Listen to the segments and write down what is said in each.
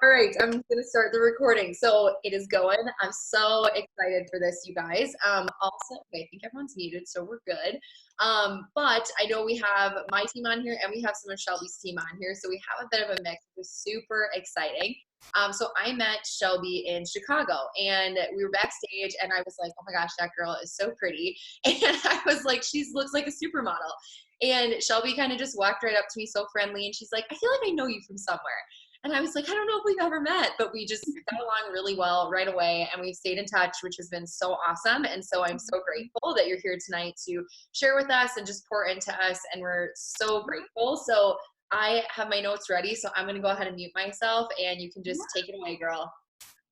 All right, I'm gonna start the recording. So it is going. I'm so excited for this, you guys. Also, okay, I think everyone's muted, so we're good. But I know we have my team on here and we have some of Shelby's team on here, so we have a bit of a mix. It's super exciting. So I met Shelby in Chicago, and we were backstage, and I was like, "Oh my gosh, that girl is so pretty," and I was like, "She looks like a supermodel." And Shelby kind of just walked right up to me, so friendly, and she's like, "I feel like I know you from somewhere." And I was like, I don't know if we've ever met, but we just got along really well right away. And we've stayed in touch, which has been so awesome. And so I'm so grateful that you're here tonight to share with us and just pour into us. And we're so grateful. So I have my notes ready. So I'm going to go ahead and mute myself and you can just take it away, girl.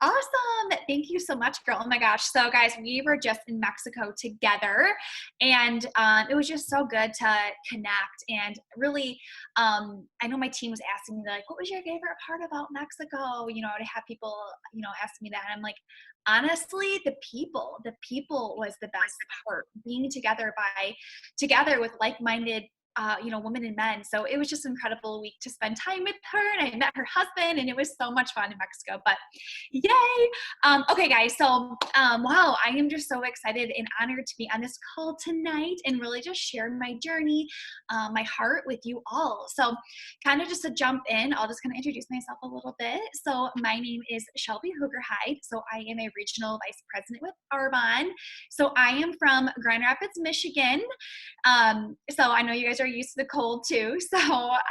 Awesome. Thank you so much, girl. Oh my gosh. So guys, we were just in Mexico together and it was just so good to connect and really, I know my team was asking me like, what was your favorite part about Mexico? To have people, ask me that. And I'm like, honestly, the people was the best part, being together with like-minded women and men. So it was just an incredible week to spend time with her, and I met her husband, and it was so much fun in Mexico. But yay! Okay, guys. So wow, I am just so excited and honored to be on this call tonight and really just share my journey, my heart with you all. So, kind of just to jump in, I'll just kind of introduce myself a little bit. So, my name is Shelby Hoogerhyde. So, I am a regional vice president with Arbonne. So, I am from Grand Rapids, Michigan. So I know you guys are used to the cold too. So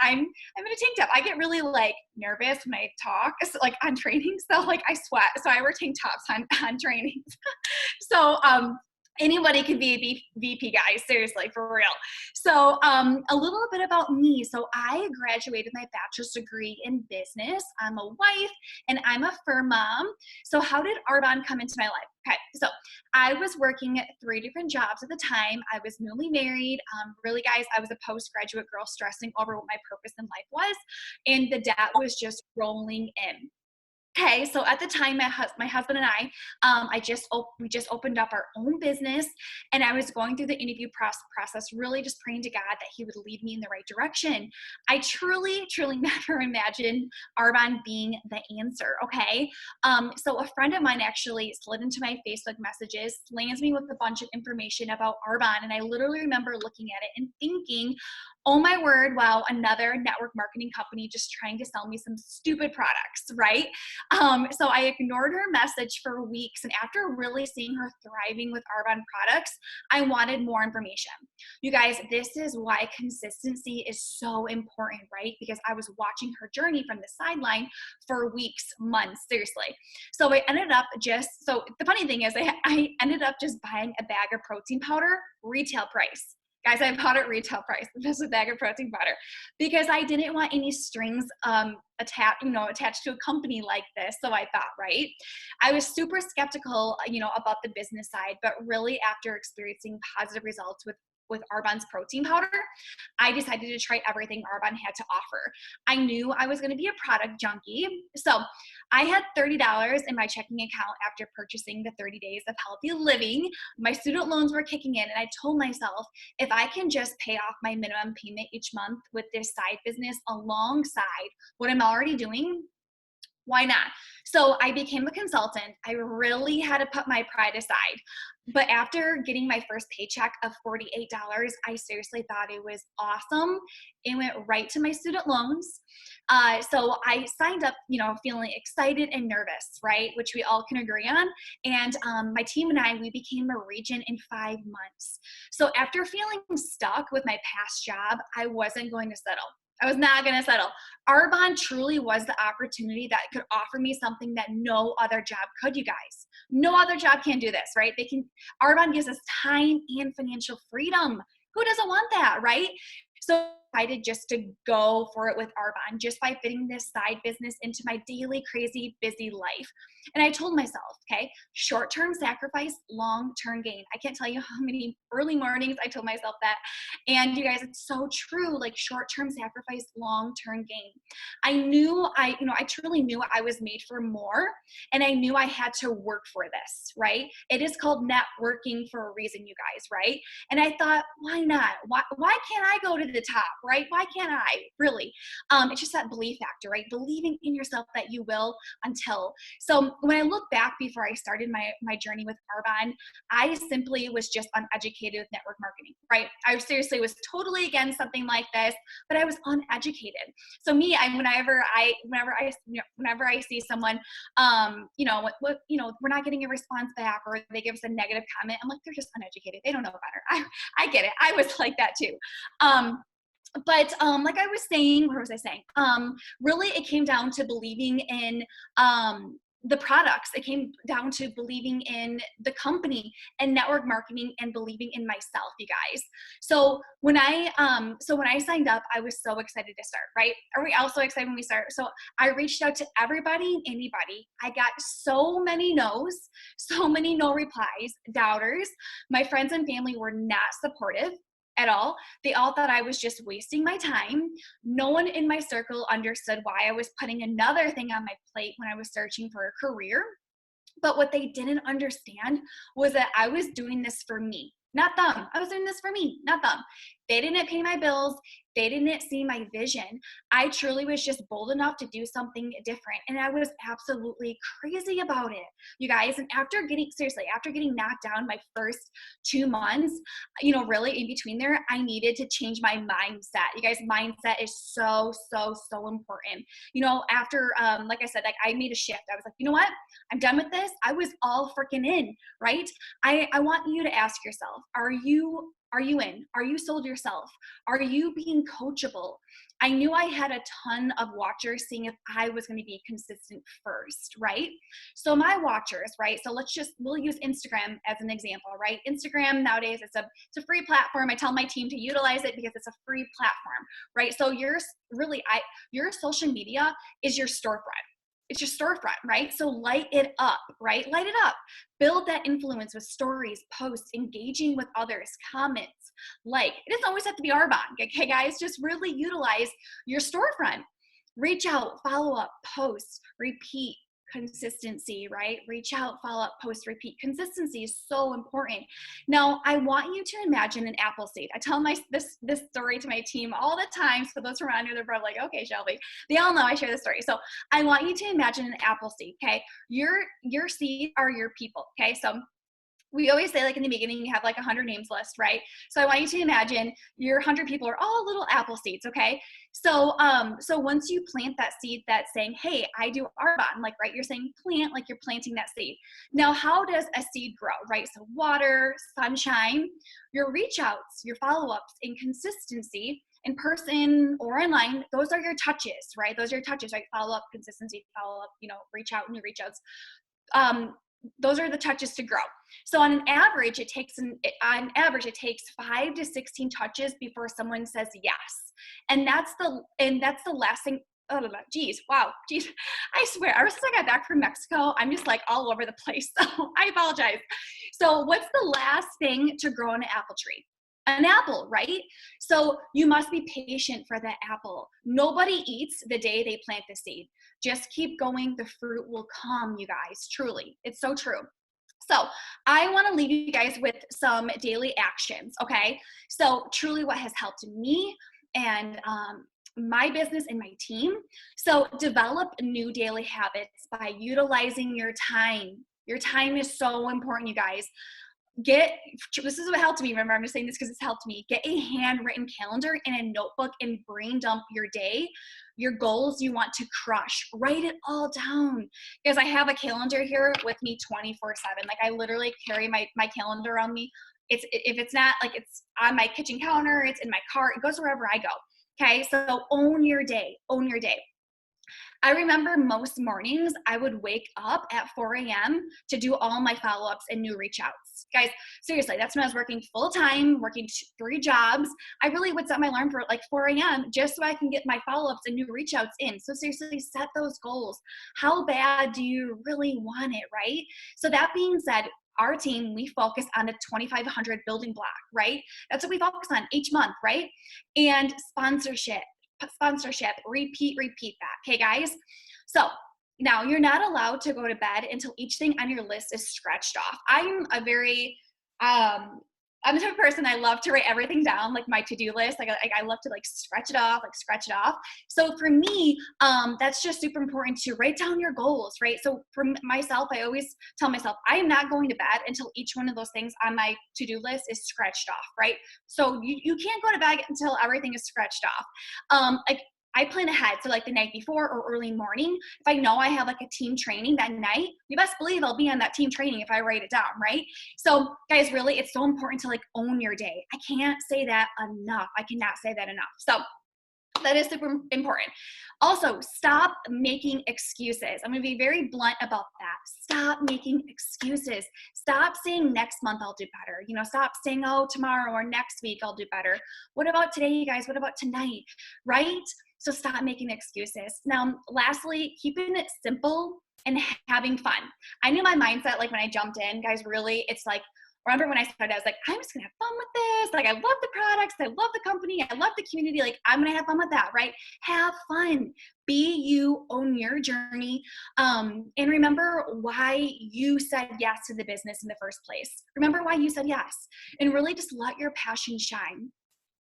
I'm in a tank top. I get really like nervous when I talk, so, like on training. So like I sweat. So I wear tank tops on trainings. So anybody can be a VP, guys, seriously, for real. So a little bit about me. So I graduated my bachelor's degree in business. I'm a wife and I'm a fur mom. So how did Arbonne come into my life? Okay, so I was working at 3 different jobs at the time. I was newly married. Really, guys, I was a postgraduate girl stressing over what my purpose in life was, and the debt was just rolling in. Okay, so at the time, my husband and we just opened up our own business, and I was going through the interview process, really just praying to God that He would lead me in the right direction. I truly, truly never imagined Arbonne being the answer. Okay, so a friend of mine actually slid into my Facebook messages, lands me with a bunch of information about Arbonne, and I literally remember looking at it and thinking, oh my word, wow, another network marketing company just trying to sell me some stupid products, right? So I ignored her message for weeks, and after really seeing her thriving with Arbonne products, I wanted more information. You guys, this is why consistency is so important, right? Because I was watching her journey from the sideline for weeks, months, seriously. So I ended up so the funny thing is I ended up just buying a bag of protein powder, retail price. Guys, I bought it retail price, just a bag of protein powder, because I didn't want any strings attached to a company like this. So I thought, right? I was super skeptical, about the business side, but really after experiencing positive results with Arbonne's protein powder, I decided to try everything Arbonne had to offer. I knew I was going to be a product junkie. So I had $30 in my checking account after purchasing the 30 days of healthy living. My student loans were kicking in, and I told myself, if I can just pay off my minimum payment each month with this side business alongside what I'm already doing, why not? So I became a consultant. I really had to put my pride aside. But after getting my first paycheck of $48, I seriously thought it was awesome. It went right to my student loans. So I signed up, feeling excited and nervous, right? Which we all can agree on. And my team and we became a region in 5 months. So after feeling stuck with my past job, I wasn't going to settle. I was not going to settle. Arbonne truly was the opportunity that could offer me something that no other job could, you guys. No other job can do this, right? Arbonne gives us time and financial freedom. Who doesn't want that, right? So I decided just to go for it with Arbonne, just by fitting this side business into my daily, crazy, busy life. And I told myself, okay, short-term sacrifice, long-term gain. I can't tell you how many early mornings I told myself that. And you guys, it's so true, like short-term sacrifice, long-term gain. I truly knew I was made for more, and I knew I had to work for this, right? It is called networking for a reason, you guys, right? And I thought, why not? Why can't I go to the top, right? Why can't I? Really? It's just that belief factor, right? Believing in yourself that you will until. So when I look back before I started my journey with Arbonne, I simply was just uneducated with network marketing, right? I seriously was totally against something like this, but I was uneducated. So me, whenever I see someone, we're not getting a response back, or they give us a negative comment, I'm like, they're just uneducated. They don't know better. I get it. I was like that too. But like I was saying, what was I saying? Really, it came down to believing in the products. It came down to believing in the company and network marketing and believing in myself, you guys. So when I signed up, I was so excited to start, right? Are we also excited when we start? So I reached out to everybody and anybody. I got so many no's, so many no replies, doubters. My friends and family were not supportive at all. They all thought I was just wasting my time. No one in my circle understood why I was putting another thing on my plate when I was searching for a career. But what they didn't understand was that I was doing this for me, not them. I was doing this for me, not them. They didn't pay my bills. They didn't see my vision. I truly was just bold enough to do something different. And I was absolutely crazy about it, you guys. And after getting knocked down my first 2 months, really in between there, I needed to change my mindset. You guys, mindset is so, so, so important. After, like I said, like I made a shift. I was like, you know what? I'm done with this. I was all freaking in, right? I want you to ask yourself, are you in? Are you sold yourself? Are you being coachable? I knew I had a ton of watchers seeing if I was going to be consistent first, right? So my watchers, right? So we'll use Instagram as an example, right? Instagram nowadays, it's a free platform. I tell my team to utilize it because it's a free platform, right? So your social media is your storefront. It's your storefront, right? So light it up, right? Light it up. Build that influence with stories, posts, engaging with others, comments. It doesn't always have to be Arbonne, okay, guys? Just really utilize your storefront. Reach out, follow up, post, repeat. Consistency, right? Reach out, follow up, post, repeat. Consistency is so important. Now, I want you to imagine an apple seed. I tell this story to my team all the time. So those who are around here, they're probably like, okay, Shelby. They all know I share this story. So I want you to imagine an apple seed, okay? Your seed are your people, okay? So we always say, like in the beginning, you have like 100 names list, right? So I want you to imagine your 100 people are all little apple seeds, okay? So once you plant that seed that's saying, hey, I do Arbonne, like, right? You're saying plant, like you're planting that seed. Now, how does a seed grow, right? So water, sunshine, your reach outs, your follow-ups, and consistency in person or online, those are your touches, right? Those are your touches, right? Follow up, consistency, follow up, reach out, new reach outs. Those are the touches to grow. So on average, it takes 5 to 16 touches before someone says yes. And that's the last thing. Oh, geez. Wow. Geez. I swear, ever since I got back from Mexico, I'm just like all over the place. So I apologize. So what's the last thing to grow on an apple tree? An apple, right? So you must be patient for that apple. Nobody eats the day they plant the seed. Just keep going. The fruit will come, you guys. Truly. It's so true. So I want to leave you guys with some daily actions, okay? So truly what has helped me and my business and my team. So develop new daily habits by utilizing your time. Your time is so important, you guys. This is what helped me. Remember, I'm just saying this because it's helped me. Get a handwritten calendar and a notebook and brain dump your day, your goals you want to crush. Write it all down. Because I have a calendar here with me 24/7. Like I literally carry my calendar around me. If it's not like it's on my kitchen counter, it's in my car, it goes wherever I go. Okay, so own your day. Own your day. I remember most mornings I would wake up at 4 a.m. to do all my follow-ups and new reach outs. Guys, seriously, that's when I was working full-time, working 3 jobs. I really would set my alarm for like 4 a.m. just so I can get my follow-ups and new reach outs in. So seriously, set those goals. How bad do you really want it, right? So that being said, our team, we focus on a 2,500 building block, right? That's what we focus on each month, right? And sponsorship, repeat that. Okay, guys? So now you're not allowed to go to bed until each thing on your list is scratched off. I'm a very, I'm the type of person, I love to write everything down, like my to-do list. I love to like scratch it off, like scratch it off. So for me, that's just super important to write down your goals, right? So for myself, I always tell myself, I am not going to bed until each one of those things on my to-do list is scratched off, right? So you can't go to bed until everything is scratched off. Like I plan ahead. So like the night before or early morning, if I know I have like a team training that night, you best believe I'll be on that team training if I write it down, right? So guys, really, it's so important to like own your day. I can't say that enough. I cannot say that enough. So that is super important. Also, stop making excuses. I'm going to be very blunt about that. Stop making excuses. Stop saying next month I'll do better. You know, stop saying, oh, tomorrow or next week I'll do better. What about today, you guys? What about tonight? Right? So stop making excuses. Now, lastly, keeping it simple and having fun. I knew my mindset, like when I jumped in, guys, really, it's like, remember when I started, I was like, I'm just gonna have fun with this. Like, I love the products, I love the company, I love the community. Like, I'm gonna have fun with that, right? Have fun. Be you, own your journey. And remember why you said yes to the business in the first place. Remember why you said yes. And really just let your passion shine.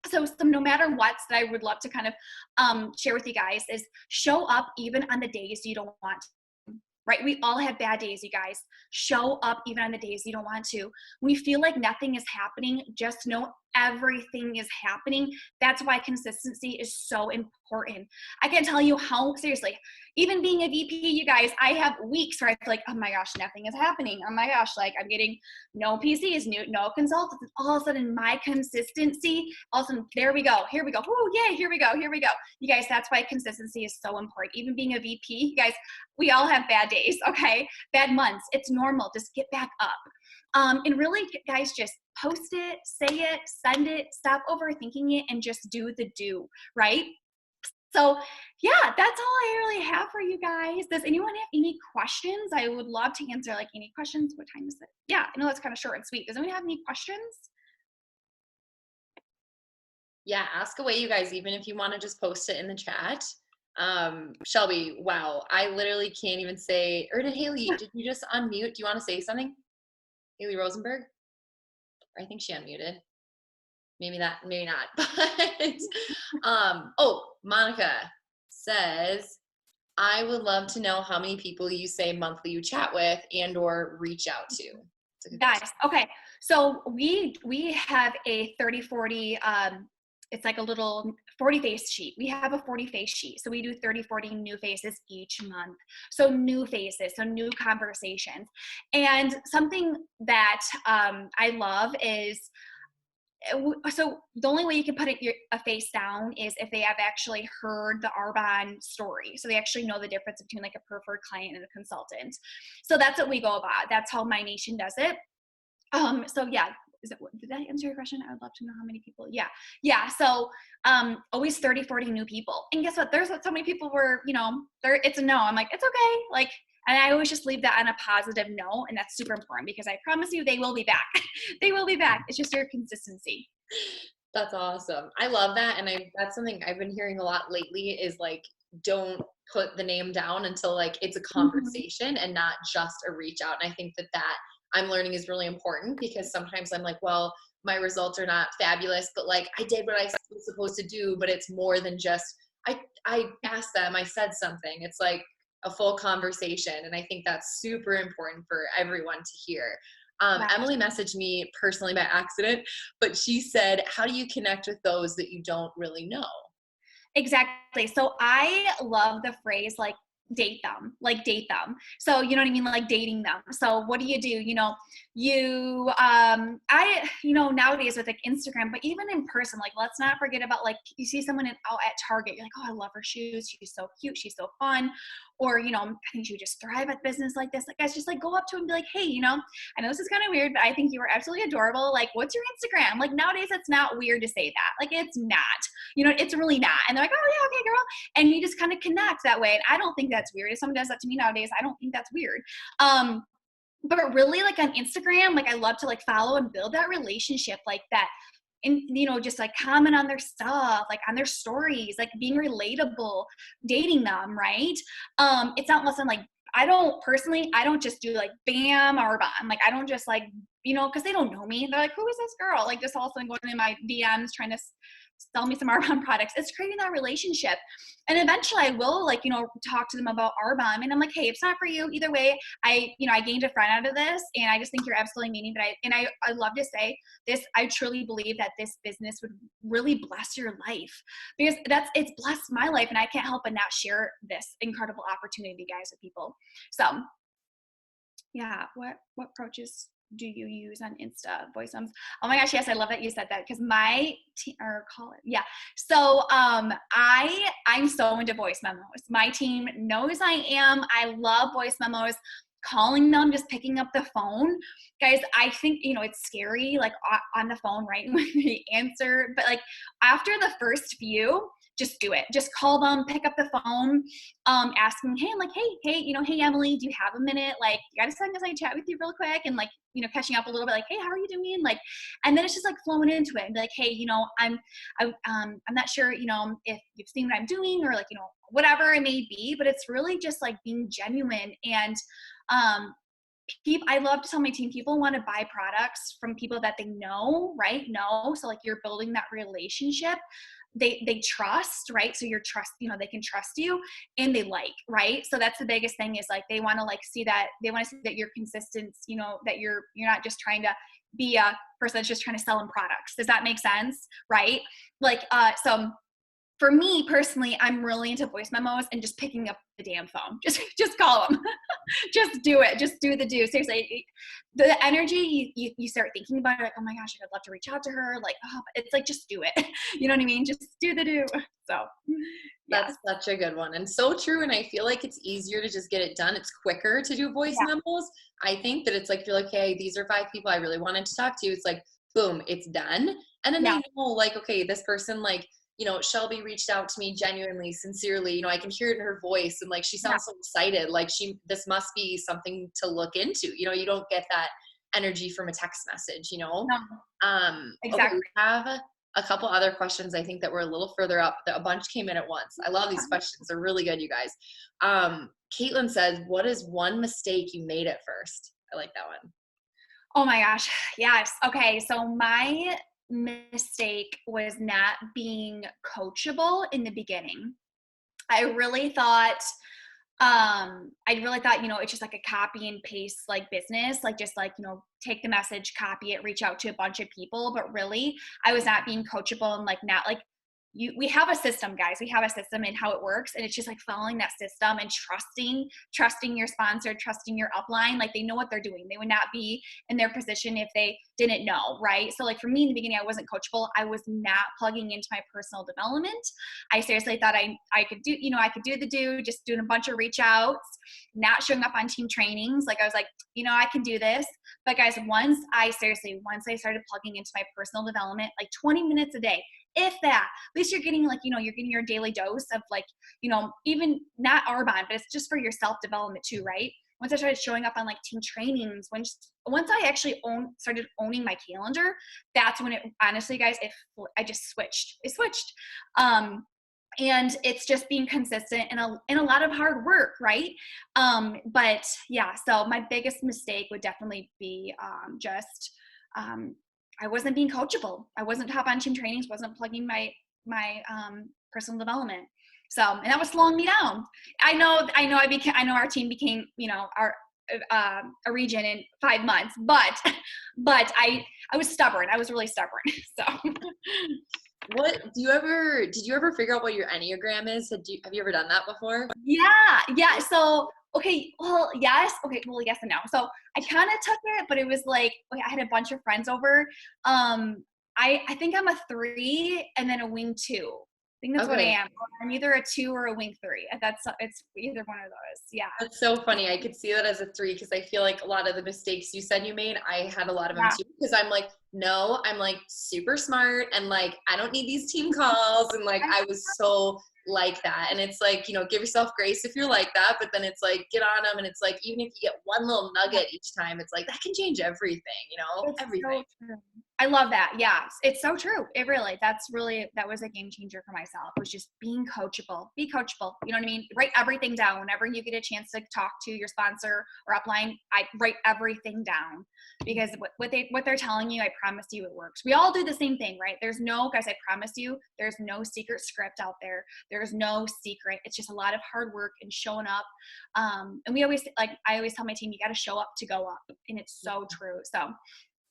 So no matter what that I would love to kind of share with you guys is show up even on the days you don't want to, right? We all have bad days, you guys. Show up even on the days you don't want to. When you feel like nothing is happening, just know everything is happening. That's why consistency is so important. I can't tell you how, seriously, even being a VP, you guys, I have weeks where I feel like, oh my gosh, nothing is happening. Oh my gosh, like I'm getting no PCs, no consultants. And all of a sudden my consistency, all of a sudden, there we go. Here we go. Oh yeah, here we go. Here we go. You guys, that's why consistency is so important. Even being a VP, you guys, we all have bad days, okay? Bad months. It's normal. Just get back up. And really, guys, just post it, say it, send it, stop overthinking it, and just do the do, right? So yeah, that's all I really have for you guys. Does anyone have any questions? I would love to answer like any questions. What time is it? Yeah, I know that's kind of short and sweet. Does anyone have any questions? Yeah, ask away, you guys, even if you want to just post it in the chat. Shelby, wow, I literally can't even say, or did Haley, did you just unmute? Do you want to say something? Haley Rosenberg? I think she unmuted. Maybe not. But oh, Monica says, I would love to know how many people you say monthly you chat with and or reach out to. Guys, okay. So we have a 30-40, it's like a little 40 face sheet. We have a 40 face sheet. So we do 30-40 new faces each month. So new faces, so new conversations. And something that I love is, so the only way you can put a face down is if they have actually heard the Arbonne story. So they actually know the difference between like a preferred client and a consultant. So that's what we go about. That's how My Nation does it. So yeah, did that answer your question? I would love to know how many people. Yeah. So always 30-40 new people. And guess what? There's so many people where, you know, it's a no. I'm like, it's okay. Like, and I always just leave that on a positive note. And that's super important because I promise you they will be back. They will be back. It's just your consistency. That's awesome. I love that. And that's something I've been hearing a lot lately is like, don't put the name down until like it's a conversation and not just a reach out. And I think that I'm learning is really important because sometimes I'm like, well, my results are not fabulous, but like I did what I was supposed to do, but it's more than just, I asked them, I said something. It's like a full conversation. And I think that's super important for everyone to hear. Emily messaged me personally by accident, but she said, how do you connect with those that you don't really know? Exactly. So I love the phrase like date them. So you know what I mean? Like dating them. So what do? You know, nowadays with like Instagram, but even in person, like let's not forget about like you see someone out at Target, you're like, oh, I love her shoes. She's so cute. She's so fun. Or, you know, I think she would just thrive at business like this. Like guys, just like go up to him and be like, hey, you know, I know this is kind of weird, but I think you were absolutely adorable. Like, what's your Instagram? Like nowadays it's not weird to say that. Like it's not, you know, it's really not. And they're like, oh yeah, okay, girl. And you just kind of connect that way. And I don't think that's weird. If someone does that to me nowadays, I don't think that's weird. But really like on Instagram, like I love to like follow and build that relationship like that. And, you know, just like comment on their stuff, like on their stories, like being relatable, dating them, right? It's not less than like, I don't just do like bam or bam. Like, I don't just like you know, because they don't know me. They're like, who is this girl? Like, just all of a sudden going in my DMs trying to sell me some Arbonne products. It's creating that relationship. And eventually I will, like, you know, talk to them about Arbonne. And I'm like, hey, it's not for you either way. I gained a friend out of this, and I just think you're absolutely amazing. But I love to say this, I truly believe that this business would really bless your life, because it's blessed my life, and I can't help but not share this incredible opportunity, guys, with people. So yeah, what approaches do you use on Insta voice memos? Oh my gosh, yes, I love that you said that, because my team, or call it, yeah. So I'm so into voice memos. My team knows I am. I love voice memos. Calling them, just picking up the phone, guys. I think, you know, it's scary, like on the phone, right, when they answer, but like after the first few, just do it. Just call them, pick up the phone, ask them, hey, I'm like, hey, you know, hey, Emily, do you have a minute? Like, you got a second as I chat with you real quick, and like, you know, catching up a little bit, like, hey, how are you doing? Like, and then it's just like flowing into it and be like, hey, you know, I'm not sure, you know, if you've seen what I'm doing, or like, you know, whatever it may be, but it's really just like being genuine. And I love to tell my team, people want to buy products from people that they know, right? So like, you're building that relationship. They trust, right? So you know, they can trust you, and they like, right? So that's the biggest thing, is like, they want to see that you're consistent, you know, that you're not just trying to be a person that's just trying to sell them products. Does that make sense? Right? Like, so for me personally, I'm really into voice memos and just picking up the damn phone. Just call them. Just do it. Just do the do. Seriously, the energy you start thinking about it, like, oh my gosh, I'd love to reach out to her. Like, oh, it's like, just do it. You know what I mean? Just do the do. So yeah. That's such a good one, and so true. And I feel like it's easier to just get it done. It's quicker to do voice memos. I think that it's like, you're like, hey, these are 5 people I really wanted to talk to. It's like, boom, it's done. And then they know, like, okay, this person, like, you know, Shelby reached out to me genuinely, sincerely, you know, I can hear it in her voice, and like, she sounds so excited. Like, this must be something to look into. You know, you don't get that energy from a text message, you know? No. Exactly. Okay, we have a couple other questions, I think, that were a little further up. A bunch came in at once. I love these questions. They're really good, you guys. Caitlin says, what is one mistake you made at first? I like that one. Oh my gosh. Yes. Okay. So my mistake was not being coachable in the beginning. I really thought, you know, it's just like a copy and paste like business, like just like, you know, take the message, copy it, reach out to a bunch of people. But really, I was not being coachable, and like, not like, we have a system, guys. We have a system and how it works. And it's just like following that system and trusting your sponsor, trusting your upline. Like, they know what they're doing. They would not be in their position if they didn't know, right? So like, for me in the beginning, I wasn't coachable. I was not plugging into my personal development. I seriously thought I could do, you know, I could do the do, just doing a bunch of reach outs, not showing up on team trainings. Like, I was like, you know, I can do this. But guys, once I started plugging into my personal development, like 20 minutes a day, if that, at least you're getting, like, you know, you're getting your daily dose of, like, you know, even not Arbonne, but it's just for your self-development too, right? Once I started showing up on like team trainings, once I actually started owning my calendar, that's when it, honestly, guys, I just switched. It switched. And it's just being consistent and a lot of hard work, right? But yeah, so my biggest mistake would definitely be I wasn't being coachable. I wasn't top on team trainings, wasn't plugging my personal development. So, and that was slowing me down. I know our team became, you know, a region in 5 months, but I was stubborn. I was really stubborn. So did you ever figure out what your Enneagram is? Have you ever done that before? Yeah. So, okay, well, yes. Okay, well, yes and no. So I kind of took it, but it was like, okay, I had a bunch of friends over. I think I'm a 3 and then a wing 2. I think that's what I am. I'm either a 2 or a wing 3. It's either one of those. Yeah. That's so funny. I could see that as a 3, because I feel like a lot of the mistakes you said you made, I had a lot of them too. Because I'm like, no, I'm like super smart, and like, I don't need these team calls, and like, I was so like that. And it's like, you know, give yourself grace if you're like that, but then it's like, get on them, and it's like, even if you get one little nugget each time, it's like, that can change everything, you know, It's everything. so true. I love that. Yeah. It's so true. That was a game changer for myself, was just being coachable. Be coachable. You know what I mean? Write everything down. Whenever you get a chance to talk to your sponsor or upline, I write everything down, because what they're telling you, I promise you it works. We all do the same thing, right? Guys, I promise you, there's no secret script out there. There's no secret. It's just a lot of hard work and showing up. And I always tell my team, you got to show up to go up. And it's so true.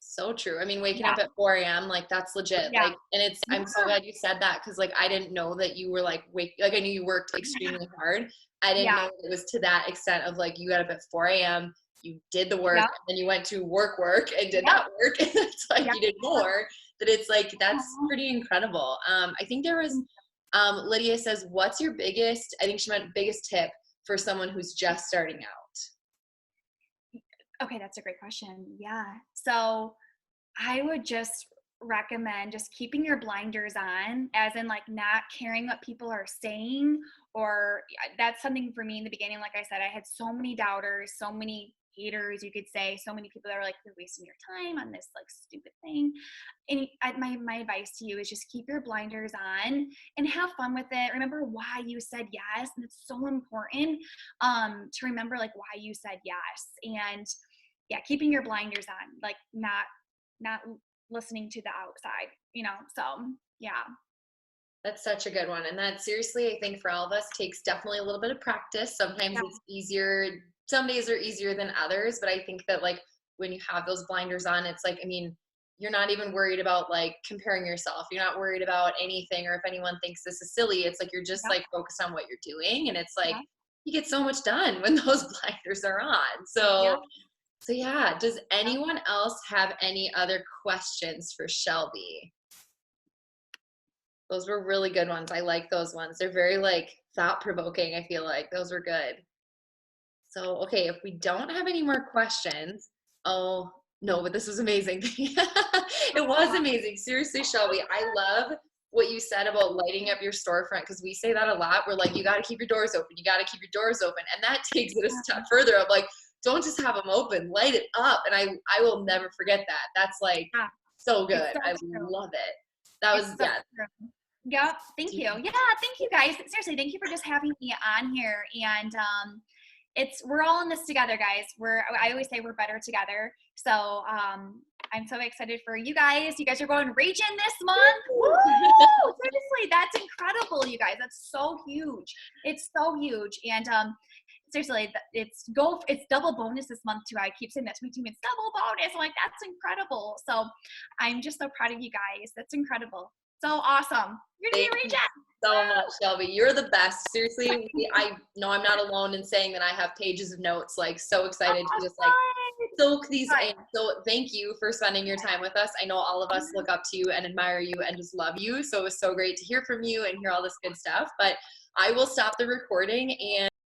So true. I mean, waking Yeah. up at 4 a.m., like that's legit. Yeah. Like, and I'm so glad you said that, because like I didn't know that you were like like I knew you worked extremely hard. I didn't know it was to that extent of like you got up at 4 a.m., you did the work, Yeah. and then you went to work and did that work. And it's like you did more. That it's like that's pretty incredible. I think there was Lydia says, what's your biggest, I think she meant biggest tip for someone who's just starting out? Okay, that's a great question. Yeah. So I would just recommend just keeping your blinders on, as in like not caring what people are saying, or that's something for me in the beginning. Like I said, I had so many doubters, so many haters, you could say, so many people that were like, you're wasting your time on this like stupid thing. And my advice to you is just keep your blinders on and have fun with it. Remember why you said yes. And it's so important to remember like why you said yes. And yeah, keeping your blinders on, like not listening to the outside, so yeah. That's such a good one. And that seriously, I think for all of us takes definitely a little bit of practice. Sometimes it's easier. Some days are easier than others, but I think that like when you have those blinders on, it's like, I mean, you're not even worried about like comparing yourself. You're not worried about anything, or if anyone thinks this is silly, it's like, you're just like focused on what you're doing. And it's like, you get so much done when those blinders are on. So yeah, does anyone else have any other questions for Shelby? Those were really good ones. I like those ones. They're very like thought-provoking, I feel like. Those were good. So, okay, if we don't have any more questions, oh, no, but this was amazing. It was amazing. Seriously, Shelby, I love what you said about lighting up your storefront, because we say that a lot. We're like, you got to keep your doors open. You got to keep your doors open. And that takes it a step further. I'm like, don't just have them open, light it up. And I will never forget that. That's like so good. I love it. That was, Yep. Thank you. Yeah. Thank you guys. Seriously, thank you for just having me on here. And we're all in this together, guys. I always say we're better together. So I'm so excited for you guys. You guys are going region this month. Woo! Seriously, that's incredible, you guys. That's so huge. It's so huge. And seriously, it's double bonus this month too. I keep saying that to my team. It's double bonus. I'm like, that's incredible. So I'm just so proud of you guys. That's incredible. So awesome. You're going to reach out. So much, Shelby. You're the best. Seriously, I know I'm not alone in saying that I have pages of notes, like so excited to just like soak these in. So thank you for spending your time with us. I know all of us look up to you and admire you and just love you. So it was so great to hear from you and hear all this good stuff. But I will stop the recording and